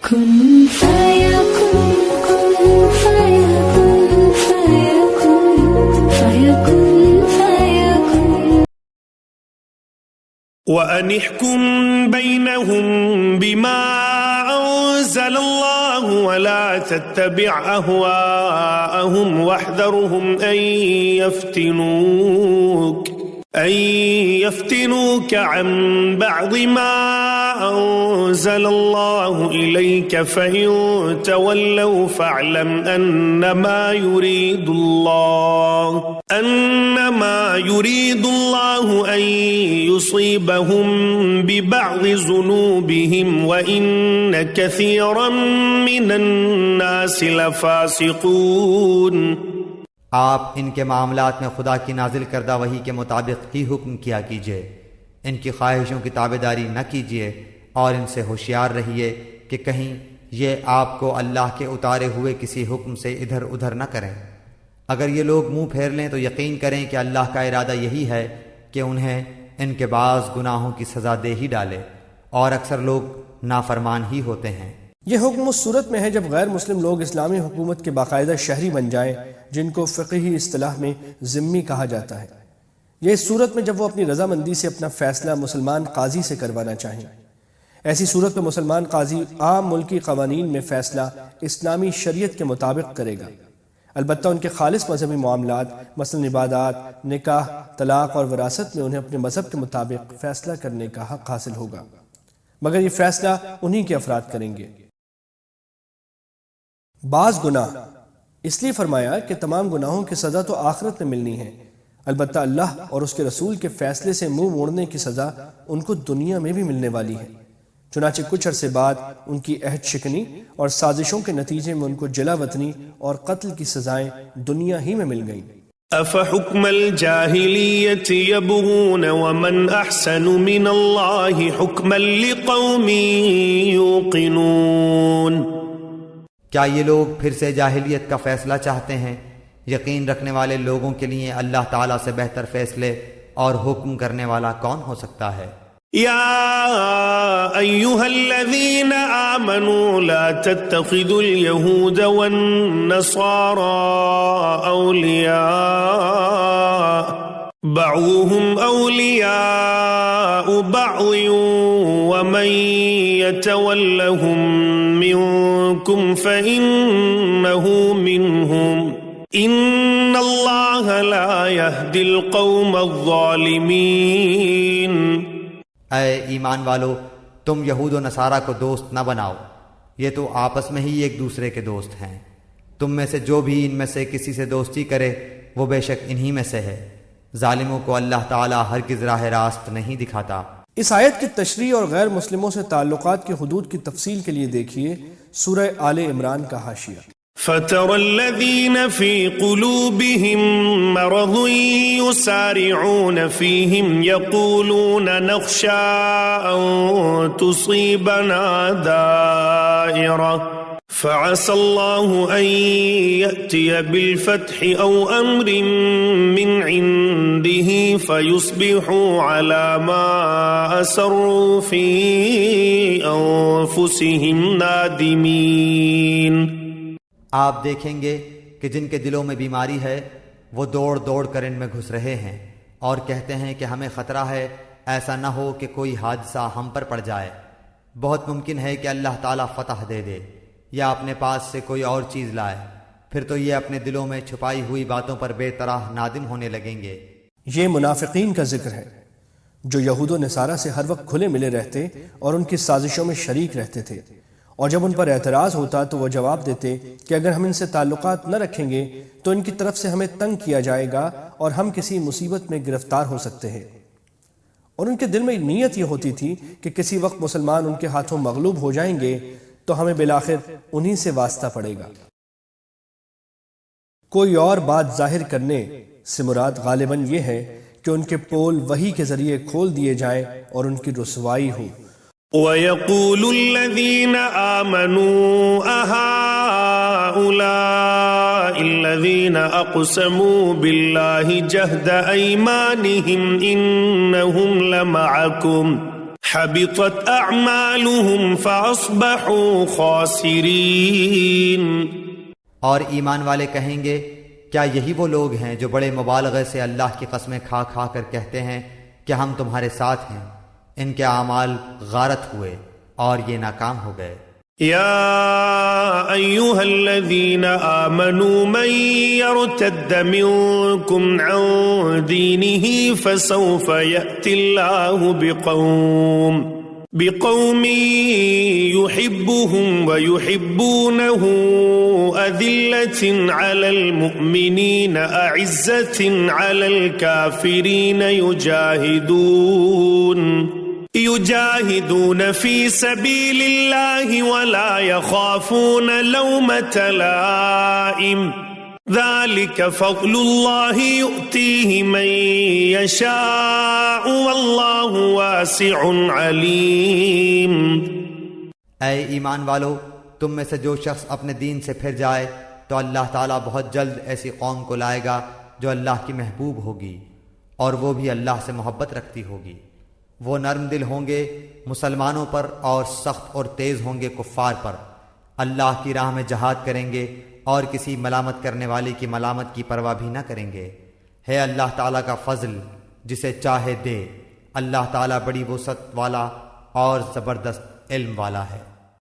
كن فيكون كن فيكون فيكون فيكون فيكون وأن احكم بينهم بما أنزل الله ولا تتبع أهواءهم واحذرهم أن يفتنوك عن بعض ما أنزل الله إليك فإن تولوا فاعلم أنما يريد الله أن يصيبهم ببعض ذنوبهم وإن كثيرا من الناس لفاسقون۔ آپ ان کے معاملات میں خدا کی نازل کردہ وحی کے مطابق ہی حکم کیا کیجیے، ان کی خواہشوں کی تابعداری نہ کیجیے، اور ان سے ہوشیار رہیے کہ کہیں یہ آپ کو اللہ کے اتارے ہوئے کسی حکم سے ادھر ادھر نہ کریں۔ اگر یہ لوگ منہ پھیر لیں تو یقین کریں کہ اللہ کا ارادہ یہی ہے کہ انہیں ان کے بعض گناہوں کی سزا دے ہی ڈالے، اور اکثر لوگ نافرمان ہی ہوتے ہیں۔ یہ حکم اس صورت میں ہے جب غیر مسلم لوگ اسلامی حکومت کے باقاعدہ شہری بن جائیں، جن کو فقہی اصطلاح میں ذمی کہا جاتا ہے۔ یہ اس صورت میں جب وہ اپنی رضامندی سے اپنا فیصلہ مسلمان قاضی سے کروانا چاہیں۔ ایسی صورت میں مسلمان قاضی عام ملکی قوانین میں فیصلہ اسلامی شریعت کے مطابق کرے گا، البتہ ان کے خالص مذہبی معاملات مثلا عبادات، نکاح، طلاق اور وراثت میں انہیں اپنے مذہب کے مطابق فیصلہ کرنے کا حق حاصل ہوگا، مگر یہ فیصلہ انہی کے افراد کریں گے۔ بعض گناہ اس لیے فرمایا کہ تمام گناہوں کی سزا تو آخرت میں ملنی ہے، البتہ اللہ اور اس کے رسول کے فیصلے سے منہ موڑنے کی سزا ان کو دنیا میں بھی ملنے والی ہے۔ چنانچہ کچھ عرصے بعد ان کی عہد شکنی اور سازشوں کے نتیجے میں ان کو جلا وطنی اور قتل کی سزائیں دنیا ہی میں مل گئیں۔ أفحكم الجاهلية يبغون ومن أحسن من الله حكما لقوم يوقنون۔ کیا یہ لوگ پھر سے جاہلیت کا فیصلہ چاہتے ہیں؟ یقین رکھنے والے لوگوں کے لیے اللہ تعالیٰ سے بہتر فیصلے اور حکم کرنے والا کون ہو سکتا ہے؟ يا أيها الذين آمنوا لا تتخذوا اليهود والنصارى أولياء بعضهم أولياء بعض ومن يتولهم منكم فإنه منهم إن الله لا يهدي القوم الظالمين۔ اے ایمان والو، تم یہود و نصارہ کو دوست نہ بناؤ، یہ تو آپس میں ہی ایک دوسرے کے دوست ہیں۔ تم میں سے جو بھی ان میں سے کسی سے دوستی کرے وہ بے شک انہی میں سے ہے۔ ظالموں کو اللہ تعالیٰ ہرگز راہ راست نہیں دکھاتا۔ اس آیت کی تشریح اور غیر مسلموں سے تعلقات کی حدود کی تفصیل کے لیے دیکھیے سورہ آل عمران کا حاشیہ۔ فَتَرَى الَّذِينَ فِي قُلُوبِهِم مَّرَضٌ يُسَارِعُونَ فِيهِمْ يَقُولُونَ نَخْشَىٰ أَن تُصِيبَنَا دَائِرَةٌ فَعَسَى اللَّهُ أَن يَأْتِيَ بِالْفَتْحِ أَوْ أَمْرٍ مِّنْ عِندِهِ فَيُصْبِحُوا عَلَىٰ مَا أَسَرُّوا فِي أَنفُسِهِمْ نَادِمِينَ۔ آپ دیکھیں گے کہ جن کے دلوں میں بیماری ہے وہ دوڑ دوڑ کر ان میں گھس رہے ہیں اور کہتے ہیں کہ ہمیں خطرہ ہے ایسا نہ ہو کہ کوئی حادثہ ہم پر پڑ جائے۔ بہت ممکن ہے کہ اللہ تعالیٰ فتح دے دے یا اپنے پاس سے کوئی اور چیز لائے، پھر تو یہ اپنے دلوں میں چھپائی ہوئی باتوں پر بے طرح نادم ہونے لگیں گے۔ یہ منافقین کا ذکر ہے جو یہود و نصارہ سے ہر وقت کھلے ملے رہتے اور ان کی سازشوں میں شریک رہتے تھے، اور جب ان پر اعتراض ہوتا تو وہ جواب دیتے کہ اگر ہم ان سے تعلقات نہ رکھیں گے تو ان کی طرف سے ہمیں تنگ کیا جائے گا اور ہم کسی مصیبت میں گرفتار ہو سکتے ہیں۔ اور ان کے دل میں نیت یہ ہوتی تھی کہ کسی وقت مسلمان ان کے ہاتھوں مغلوب ہو جائیں گے تو ہمیں بالآخر انہی سے واسطہ پڑے گا۔ کوئی اور بات ظاہر کرنے سے مراد غالباً یہ ہے کہ ان کے پول وحی کے ذریعے کھول دیے جائیں اور ان کی رسوائی ہو۔ وَيَقُولُ الَّذِينَ آمَنُوا أَهَٰؤُلَاءِ الَّذِينَ أَقْسَمُوا بِاللَّهِ جَهْدَ أَيْمَانِهِمْ إِنَّهُمْ لَمَعَكُمْ حبطت أعمالهم فأصبحوا خاسرين. اور ایمان والے کہیں گے کیا یہی وہ لوگ ہیں جو بڑے مبالغے سے اللہ کی قسمیں کھا کھا کر کہتے ہیں کہ ہم تمہارے ساتھ ہیں؟ ان کے اعمال غارت ہوئے اور یہ ناکام ہو گئے. يا أيها الذين آمنوا من يرتد منكم عن دينه فسوف يأتي الله بقوم يحبهم ويحبونه أذلة على المؤمنين أعزة على الكافرين يجاهدون في سبيل الله ولا يخافون لومة لائم ذلك فضل الله يؤتيه من يشاء والله واسع عليم. اے ایمان والو، تم میں سے جو شخص اپنے دین سے پھر جائے تو اللہ تعالیٰ بہت جلد ایسی قوم کو لائے گا جو اللہ کی محبوب ہوگی اور وہ بھی اللہ سے محبت رکھتی ہوگی. وہ نرم دل ہوں گے مسلمانوں پر اور سخت اور تیز ہوں گے کفار پر. اللہ کی راہ میں جہاد کریں گے اور کسی ملامت کرنے والے کی ملامت کی پرواہ بھی نہ کریں گے. ہے اللہ تعالیٰ کا فضل جسے چاہے دے. اللہ تعالیٰ بڑی وسعت والا اور زبردست علم والا ہے.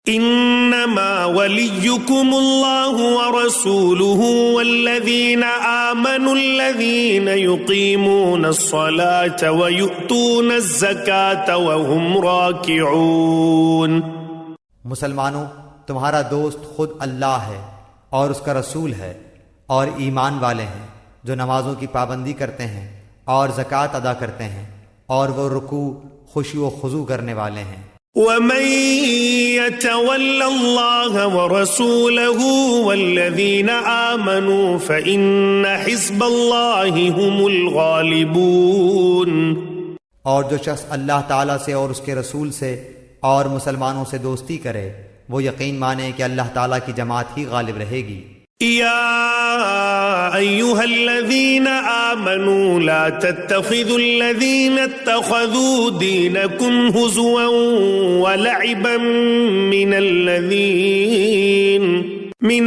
انما وليكم الله ورسوله والذين آمنوا الذين يقيمون الصلاة ويؤتون الزكاة وهم راكعون. مسلمانوں، تمہارا دوست خود اللہ ہے اور اس کا رسول ہے اور ایمان والے ہیں جو نمازوں کی پابندی کرتے ہیں اور زکوٰۃ ادا کرتے ہیں اور وہ رکوع خشوع و خضوع کرنے والے ہیں. ومن يتول الله ورسوله والذين آمنوا فإن حزب الله هم الغالبون. اور جو شخص اللہ تعالیٰ سے اور اس کے رسول سے اور مسلمانوں سے دوستی کرے وہ یقین مانے کہ اللہ تعالیٰ کی جماعت ہی غالب رہے گی. يا أيها الذين آمنوا لا تتخذوا الذين اتخذوا دينكم هزوا ولعبا من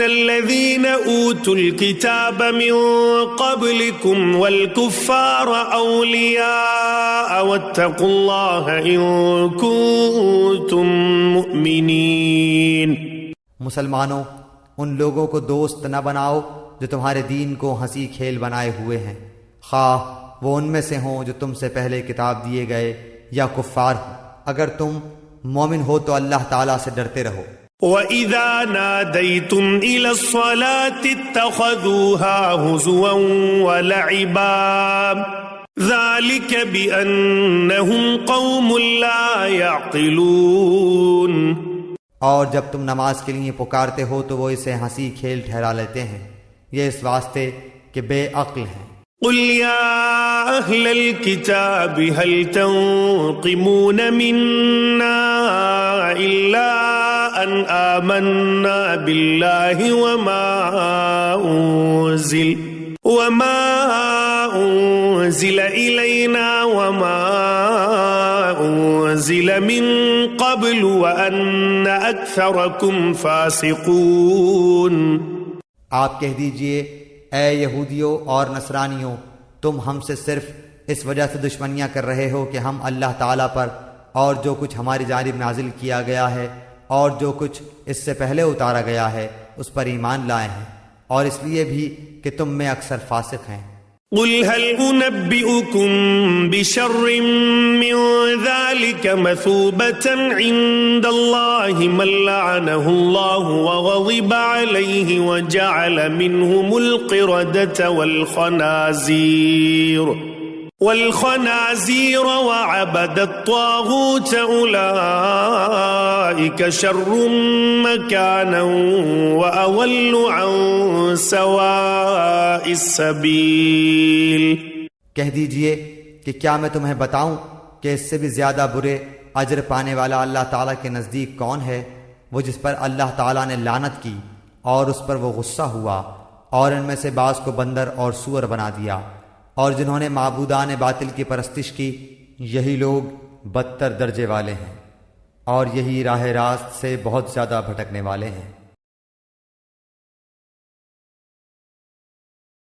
الذين أوتوا الكتاب من قبلكم والكفار أولياء واتقوا الله إن كنتم مؤمنين. مسلمانوں، ان لوگوں کو دوست نہ بناؤ جو تمہارے دین کو ہنسی کھیل بنائے ہوئے ہیں، خواہ وہ ان میں سے ہوں جو تم سے پہلے کتاب دیے گئے یا کفار ہوں. اگر تم مومن ہو تو اللہ تعالیٰ سے ڈرتے رہو. وَإِذَا نَادَيْتُمْ إِلَى الصَّلَاةِ اتَّخَذُوهَا هُزُوًا وَلَعِبًا ذَلِكَ بِأَنَّهُمْ قَوْمٌ لَا يَعْقِلُونَ. اور جب تم نماز کے لیے پکارتے ہو تو وہ اسے ہنسی کھیل ٹھہرا لیتے ہیں، یہ اس واسطے کہ بے عقل ہیں. قُلْ يَا أَهْلَ الْكِتَابِ هَلْ تَنْقِمُونَ مِنَّا إِلَّا أَنْ آمَنَّا بِاللَّهِ وَمَا أُنزِلَ إِلَيْنَا وَمَا أُنزِلَ مِن قَبْلُ وَأَنَّ أَكْثَرَكُمْ فَاسِقُونَ. آپ کہہ دیجئے اے یہودیوں اور نصرانیوں، تم ہم سے صرف اس وجہ سے دشمنیاں کر رہے ہو کہ ہم اللہ تعالیٰ پر اور جو کچھ ہماری جانب نازل کیا گیا ہے اور جو کچھ اس سے پہلے اتارا گیا ہے اس پر ایمان لائے ہیں، اور اس لیے بھی کہ تم میں اکثر فاسق ہیں. قُلْ هَلْ أُنَبِّئُكُمْ بِشَرٍّ مِّن ذَلِكَ مَثُوبَةً عِندَ اللَّهِ مَن لَّعَنَهُ اللَّهُ وَغَضِبَ عَلَيْهِ وَجَعَلَ مِنْهُمُ الْقِرَدَةَ وَالْخَنَازِيرَ وَعَبَدَ الطَّاغُوتَ أُولَئِكَ شَرٌّ مَّكَانًا وَأَضَلُّ عَن سَوَاءِ السَّبِيلِ. کہہ دیجئے کہ کیا میں تمہیں بتاؤں کہ اس سے بھی زیادہ برے اجر پانے والا اللہ تعالیٰ کے نزدیک کون ہے؟ وہ جس پر اللہ تعالیٰ نے لعنت کی اور اس پر وہ غصہ ہوا اور ان میں سے بعض کو بندر اور سور بنا دیا، اور جنہوں نے معبودان باطل کی پرستش کی، یہی لوگ بدتر درجے والے ہیں، اور یہی راہ راست سے بہت زیادہ بھٹکنے والے ہیں۔